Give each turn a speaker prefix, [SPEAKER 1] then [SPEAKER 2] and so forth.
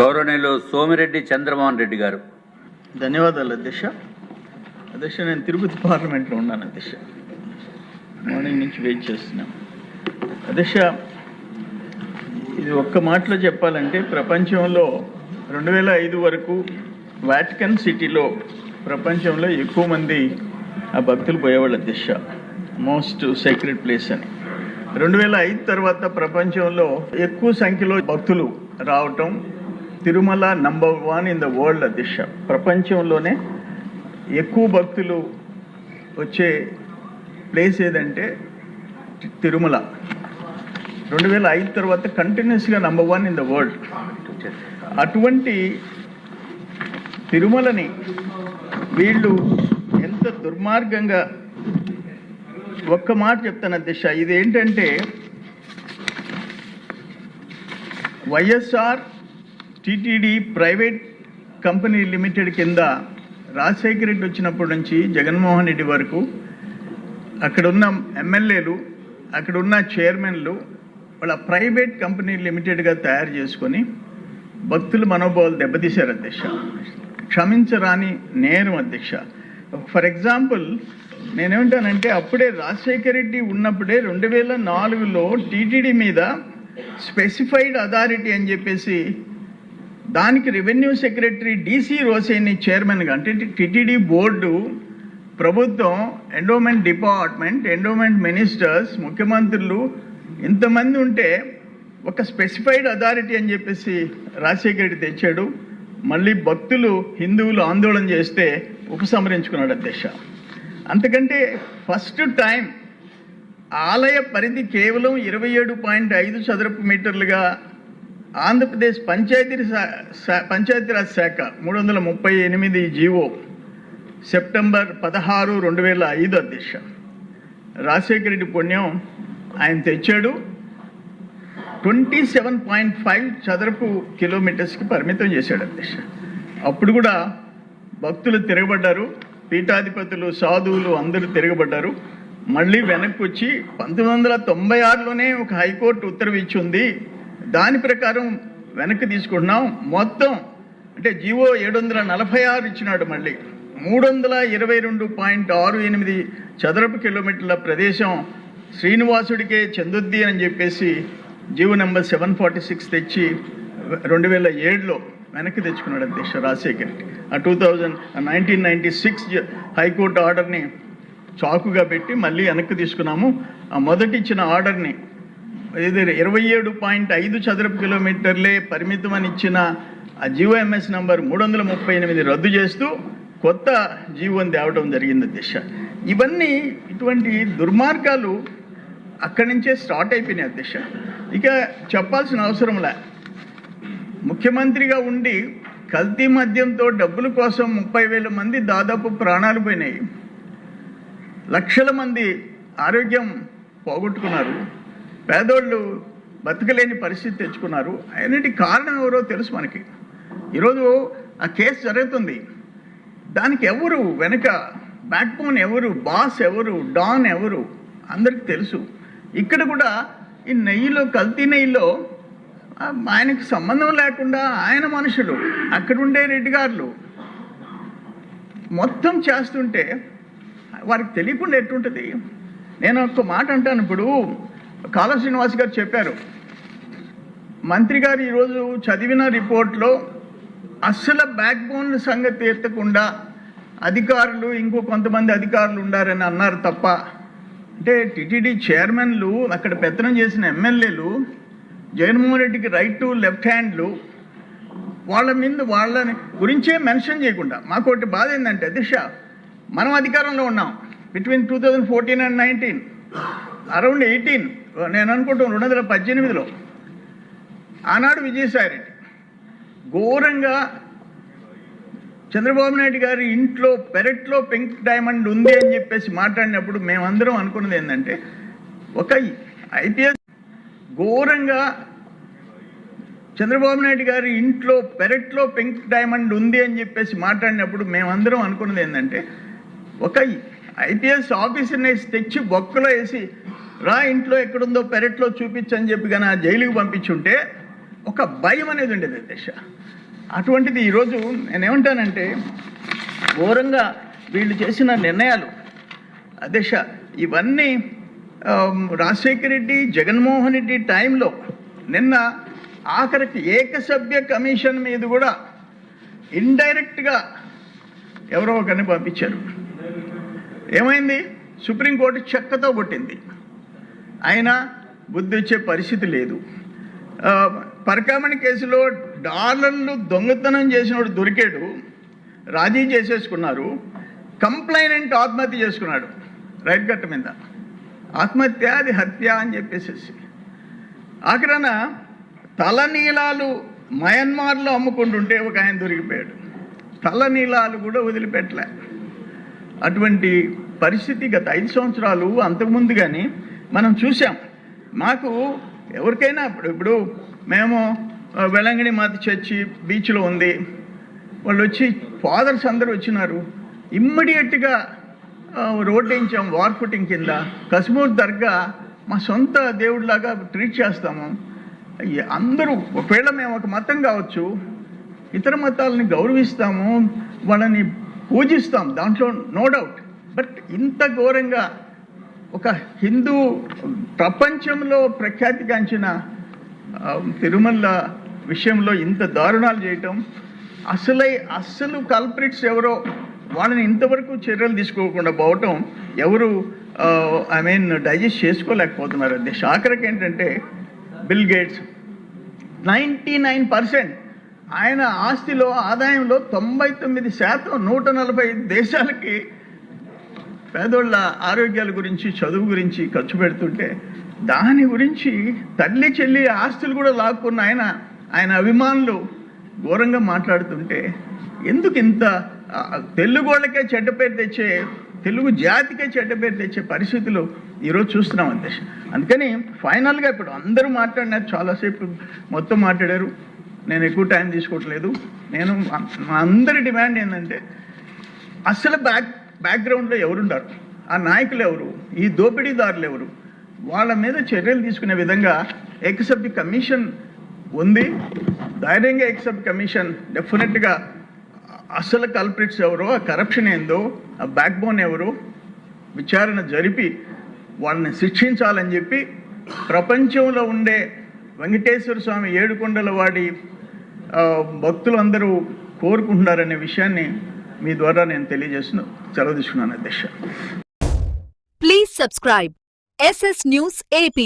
[SPEAKER 1] గౌరవనీయులు సోమిరెడ్డి చంద్రమోహన్ రెడ్డి గారు.
[SPEAKER 2] ధన్యవాదాలు అధ్యక్ష. అధ్యక్ష, నేను తిరుపతి పార్లమెంట్లో ఉన్నాను అధ్యక్ష. మార్నింగ్ నుంచి వెయిట్ చేస్తున్నాను అధ్యక్ష. ఇది ఒక్క మాటలో చెప్పాలంటే ప్రపంచంలో 2005 వరకు వాటికన్ సిటీలో ప్రపంచంలో ఎక్కువ మంది ఆ భక్తులు పోయేవాళ్ళు అధ్యక్ష. మోస్ట్ సేక్రెడ్ ప్లేస్ అని. 2005 తర్వాత ప్రపంచంలో ఎక్కువ సంఖ్యలో భక్తులు రావటం Tirumala number 1 in the world అధ్యక్ష. ప్రపంచంలోనే ఎక్కువ భక్తులు వచ్చే ప్లేస్ ఏదంటే తిరుమల. 2005 తర్వాత కంటిన్యూస్గా నంబర్ 1 ఇన్ ద వరల్డ్. అటువంటి తిరుమలని వీళ్ళు ఎంత దుర్మార్గంగా, ఒక్క మాట చెప్తాను అధ్యక్ష. ఇదేంటంటే YSR TTD private company limited కింద రాజశేఖర రెడ్డి వచ్చినప్పటి నుంచి జగన్మోహన్ రెడ్డి వరకు అక్కడున్న ఎమ్మెల్యేలు, అక్కడున్న చైర్మన్లు వాళ్ళ ప్రైవేట్ కంపెనీ లిమిటెడ్గా తయారు చేసుకొని భక్తుల మనోభావాలు దెబ్బతీశారు అధ్యక్ష. క్షమించరాని నేరం అధ్యక్ష. ఫర్ ఎగ్జాంపుల్ నేనేమంటానంటే అప్పుడే రాజశేఖర రెడ్డి ఉన్నప్పుడే 2004లో టీటీడీ మీద స్పెసిఫైడ్ అథారిటీ అని చెప్పేసి దానికి రెవెన్యూ సెక్రటరీ డిసి రోసేని చైర్మన్గా, అంటే టీటీడీ బోర్డు, ప్రభుత్వం, ఎండోమెంట్ డిపార్ట్మెంట్, ఎండోమెంట్ మినిస్టర్స్, ముఖ్యమంత్రులు ఇంతమంది ఉంటే ఒక స్పెసిఫైడ్ అథారిటీ అని చెప్పేసి రాజశేఖర రెడ్డి తెచ్చాడు. మళ్ళీ భక్తులు హిందువులు ఆందోళన చేస్తే ఉపసంహరించుకున్నాడు అధ్యక్ష. అంతకంటే ఫస్ట్ టైం ఆలయ పరిధి కేవలం 27.5 చదరపు మీటర్లుగా ఆంధ్రప్రదేశ్ పంచాయతీరాజ్ శాఖ 338 జీవో సెప్టెంబర్ 16, 2005 అధ్యక్ష. రాజశేఖర రెడ్డి పుణ్యం ఆయన తెచ్చాడు. 27.5 చదరపు కిలోమీటర్స్కి పరిమితం చేశాడు అధ్యక్ష. అప్పుడు కూడా భక్తులు తిరగబడ్డారు, పీఠాధిపతులు, సాధువులు అందరూ తిరగబడ్డారు. మళ్ళీ వెనక్కి వచ్చి 1996లోనే ఒక హైకోర్టు ఉత్తర్వు ఇచ్చి ఉంది, దాని ప్రకారం వెనక్కి తీసుకుంటున్నాం. మొత్తం అంటే జీవో 746 ఇచ్చినాడు. మళ్ళీ 322.68 చదరపు కిలోమీటర్ల ప్రదేశం శ్రీనివాసుడికే చెందుద్ది అని చెప్పేసి జీవో నెంబర్ 746 తెచ్చి 2007లో వెనక్కి తెచ్చుకున్నాడు అధ్యక్ష రాజశేఖర్ రెడ్డి. ఆ 1996 హైకోర్టు ఆర్డర్ని చాకుగా పెట్టి మళ్ళీ వెనక్కి తీసుకున్నాము. ఆ మొదటి ఇచ్చిన ఆర్డర్ని 27.5 చదరపు కిలోమీటర్లే పరిమితం అని ఇచ్చిన ఆ జీవోఎంఎస్ నంబర్ 338 రద్దు చేస్తూ కొత్త జీవోని తేవడం జరిగింది అధ్యక్ష. ఇవన్నీ ఇటువంటి దుర్మార్గాలు అక్కడి నుంచే స్టార్ట్ అయిపోయినాయి అధ్యక్ష. ఇక చెప్పాల్సిన అవసరంలే. ముఖ్యమంత్రిగా ఉండి కల్తీ మద్యంతో డబ్బుల కోసం 30,000 మంది దాదాపు ప్రాణాలు పోయినాయి. లక్షల మంది ఆరోగ్యం పోగొట్టుకున్నారు. పేదోళ్ళు బతకలేని పరిస్థితి తెచ్చుకున్నారు. అన్నిటి కారణం ఎవరో తెలుసు మనకి. ఈరోజు ఆ కేసు జరుగుతుంది. దానికి ఎవరు వెనక బ్యాక్ బోన్ ఎవరు, బాస్ ఎవరు, డాన్ ఎవరు అందరికి తెలుసు. ఇక్కడ కూడా ఈ నెయ్యిలో, కల్తీ నెయ్యిలో ఆయనకు సంబంధం లేకుండా ఆయన మనుషులు, అక్కడుండే రెడ్డి గారులు మొత్తం చేస్తుంటే వారికి తెలియకుండా ఎట్టుంటుంది? నేను ఒక్క మాట అంటాను. ఇప్పుడు కాళ శ్రీనివాస్ గారు చెప్పారు, మంత్రి గారు ఈరోజు చదివిన రిపోర్ట్లో అస్సలు బ్యాక్ బోన్ సంగతి ఎత్తకుండా అధికారులు, ఇంకో కొంతమంది అధికారులు ఉండారని అన్నారు తప్ప, అంటే టీటీడీ చైర్మన్లు, అక్కడ పెత్తనం చేసిన ఎమ్మెల్యేలు, జగన్మోహన్ రెడ్డికి రైట్ టు లెఫ్ట్ హ్యాండ్లు, వాళ్ళని గురించే మెన్షన్ చేయకుండా. మాకు ఒకటి బాధ ఏంటంటే దిశ, మనం అధికారంలో ఉన్నాం బిట్వీన్ 2014 and 19, అరౌండ్ 18, నేను అనుకుంటాం 2018లో ఆనాడు విజయసాయిరెడ్డి ఘోరంగా చంద్రబాబు నాయుడు గారి ఇంట్లో పెరట్లో పింక్ డైమండ్ ఉంది అని చెప్పేసి మాట్లాడినప్పుడు మేమందరం అనుకున్నది ఏంటంటే, ఒక ఐపీఎస్ ఘోరంగా చంద్రబాబు నాయుడు గారి ఇంట్లో పెరట్లో పింక్ డైమండ్ ఉంది అని చెప్పేసి మాట్లాడినప్పుడు మేమందరం అనుకున్నది ఏంటంటే, ఒక ఐపీఎస్ ఆఫీసర్ని తెచ్చి బొక్కలో వేసి రా ఇంట్లో ఎక్కడుందో పెరట్లో చూపించని చెప్పి కానీ జైలుకి పంపించుంటే ఒక భయం అనేది ఉండేది అధ్యక్ష. అటువంటిది ఈరోజు నేనేమంటానంటే ఘోరంగా వీళ్ళు చేసిన నిర్ణయాలు అధ్యక్ష, ఇవన్నీ రాజశేఖర రెడ్డి, జగన్మోహన్ రెడ్డి టైంలో నిన్న ఆఖరికి ఏకసభ్య కమిషన్ మీద కూడా ఇండైరెక్ట్గా ఎవరో ఒకరిని పంపించారు. ఏమైంది? సుప్రీంకోర్టు చెక్కతో కొట్టింది. అయినా బుద్ధి వచ్చే పరిస్థితి లేదు. పరకామణి కేసులో డాలర్లు దొంగతనం చేసినోడు దొరికాడు, రాజీ చేసేసుకున్నారు. కంప్లైనెంట్ ఆత్మహత్య చేసుకున్నాడు రైట్ కట్ట మీద. ఆత్మహత్య అది హత్య అని చెప్పేసి ఆఖరణ తలనీలాలు మయన్మార్లో అమ్ముకుంటుంటే ఒక ఆయన దొరికిపోయాడు. తలనీలాలు కూడా వదిలిపెట్టలే. అటువంటి పరిస్థితి గత 5 సంవత్సరాలు అంతకుముందు కానీ మనం చూసాం. మాకు ఎవరికైనా ఇప్పుడు మేము వెలంగిణి మాత చర్చి బీచ్లో ఉంది, వాళ్ళు వచ్చి ఫాదర్స్ అందరూ వచ్చినారు. ఇమ్మీడియట్గా రోడ్ వేయించాం వార్ ఫుటింగ్ కింద. కశ్మూర్ దర్గా మా సొంత దేవుడిలాగా ట్రీట్ చేస్తాము. అందరూ ఒకవేళ మేము ఒక మతం కావచ్చు, ఇతర మతాలని గౌరవిస్తాము, వాళ్ళని పూజిస్తాం, దాంట్లో నో డౌట్. బట్ ఇంత ఘోరంగా ఒక హిందూ ప్రపంచంలో ప్రఖ్యాతిగాంచిన తిరుమల విషయంలో ఇంత దారుణాలు చేయటం, అసలు కల్ప్రిట్స్ ఎవరో వాళ్ళని ఇంతవరకు చర్యలు తీసుకోకుండా పోవటం ఎవరు డైజెస్ట్ చేసుకోలేకపోతున్నారు అధ్యక్ష. ఆఖరికి ఏంటంటే బిల్ గేట్స్ 99% ఆయన ఆస్తిలో ఆదాయంలో 99% 145 దేశాలకి పేదోళ్ళ ఆరోగ్యాల గురించి, చదువు గురించి ఖర్చు పెడుతుంటే దాని గురించి తల్లి చెల్లి ఆస్తులు కూడా లాక్కున్న ఆయన అభిమానులు ఘోరంగా మాట్లాడుతుంటే ఎందుకు ఇంత తెలుగు వాళ్ళకే చెడ్డ పేరు తెచ్చే, తెలుగు జాతికే చెడ్డ పేరు తెచ్చే పరిస్థితులు ఈరోజు చూస్తున్నాం అధ్యక్ష. అందుకని ఫైనల్గా ఇప్పుడు అందరూ మాట్లాడినారు, చాలాసేపు మొత్తం మాట్లాడారు, నేను ఎక్కువ టైం తీసుకోవట్లేదు. నేను మా అందరి డిమాండ్ ఏంటంటే అసలు బ్యాక్గ్రౌండ్లో ఎవరుంటారు, ఆ నాయకులు ఎవరు, ఈ దోపిడీదారులు ఎవరు, వాళ్ళ మీద చర్యలు తీసుకునే విధంగా ఏకసభ్య కమిషన్ ఉంది. ధైర్యంగా ఏకసభ్య కమిషన్ డెఫినెట్గా అసలు కల్ప్రిట్స్ ఎవరో, ఆ కరప్షన్ ఏందో, ఆ బ్యాక్ బోన్ ఎవరో విచారణ జరిపి వాళ్ళని శిక్షించాలని చెప్పి ప్రపంచంలో ఉండే వెంకటేశ్వర స్వామి ఏడుకొండల వాడి భక్తులందరూ కోరుకుంటున్నారనే విషయాన్ని మీ ద్వారా నేను సెలవు తీసుకున్నాను అధ్యక్ష.
[SPEAKER 3] Please subscribe SS News AP.